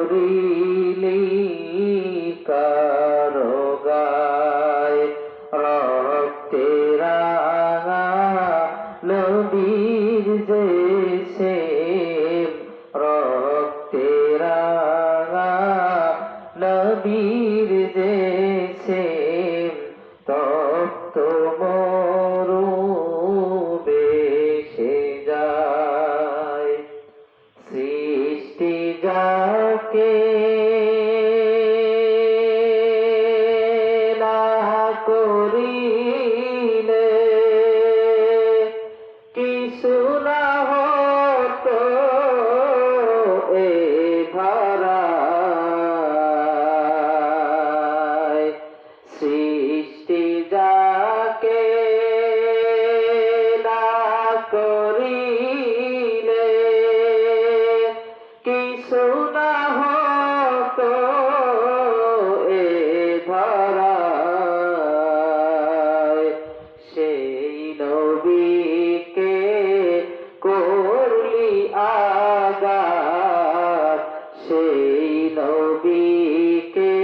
করিলি কারো গায় রক্তে রাঙা নবীর যে সেম রক্তে রাঙা নবীর যে সেম তপ্ত মরু বেশে যায় সৃষ্টি যাকে না করিলে কিছু না হতো এ ধরায় সৃষ্টি যাকে না করিলে কিছু না হতো এ ধরায় সেই নবীকে করলি আঘাত সেই নবীকে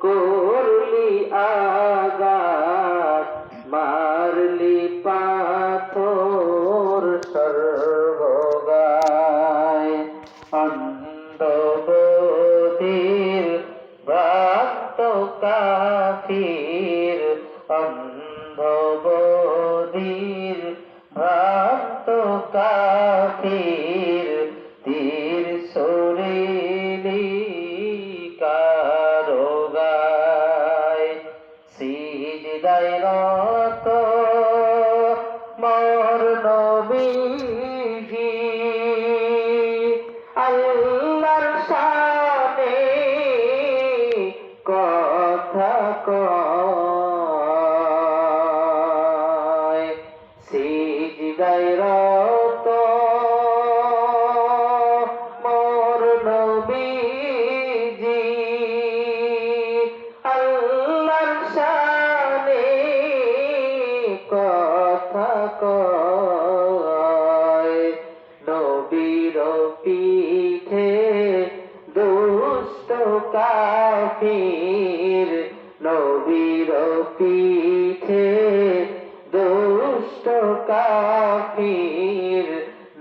করলি আঘাত মারলি পাথর সর্বগায় অন্ধবধির ভ্রান্ত কাফির অন্ধবধির ভ্রান্ত কাফির তীর সরিলি কারো গায় সিজদায় রত মোর নবীজি আল্লাহর শানে কথা কয় সিজদায় রত মোর নবীজি আল্লাহর শানে কথা কয় নবীর পিঠে দুষ্ট কাফির নবীর পিঠে দুষ্ট কাফির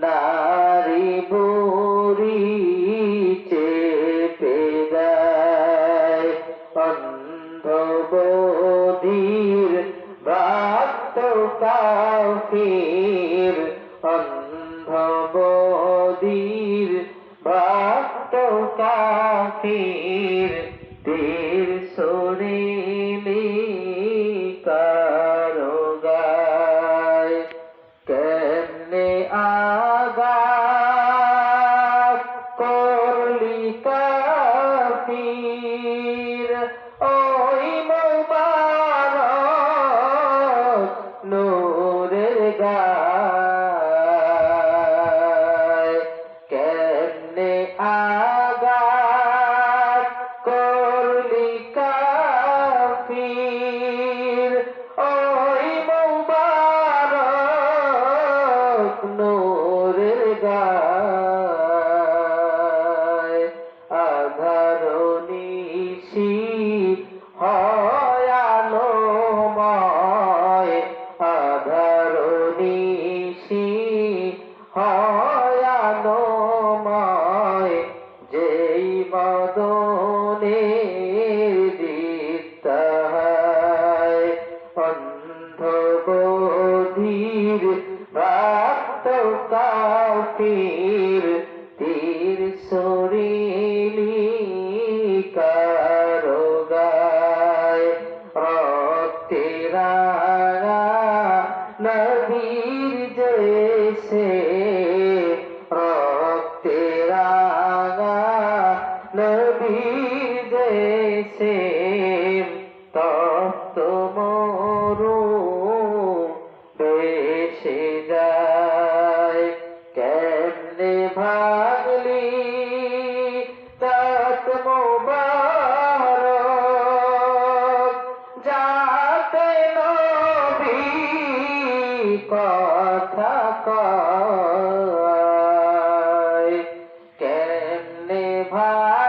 নারী বুড়ি চেপে দেয় অন্ধবধির ভ্রান্ত কাফির অন্ধবধির ভ্রান্ত কাফির তীর সরিলি কারো গায় কেমনে আঘাত করলি কাফির ওই মোবারক নূরের গায় কেমনে আঘাত করলি কাফির ওই মোবারক নূরের গায় আধার নিশি হয় আলোময় আধার নিশি হয় আলোময় যেই বদনে দিতায় অন্ধবধির ভ্রান্ত কাফির তীর সরিলি কারো গায় রক্তে রাঙা নবীর জেসে রক্তে রাঙা নবীর জেসে তপ্ত মরু বেশে যায় কেমনে ভাগলি তাত মোবারক যাতে নবী কথা কয় কেমনে ভাগ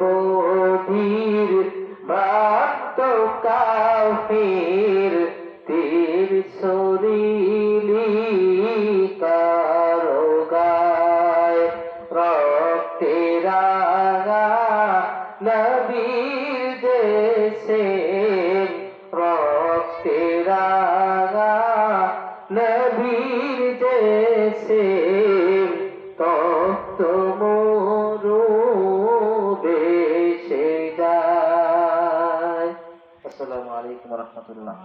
বধির ভক্ত কাফির তীর শরীলি কারো গায় রক্তে রাঙা নবীর দেশে রক্তে রাঙা নবীর দেশে তপ্ত মরু বেশে যায়। আসসালামু আলাইকুম ওয়া রাহমাতুল্লাহ।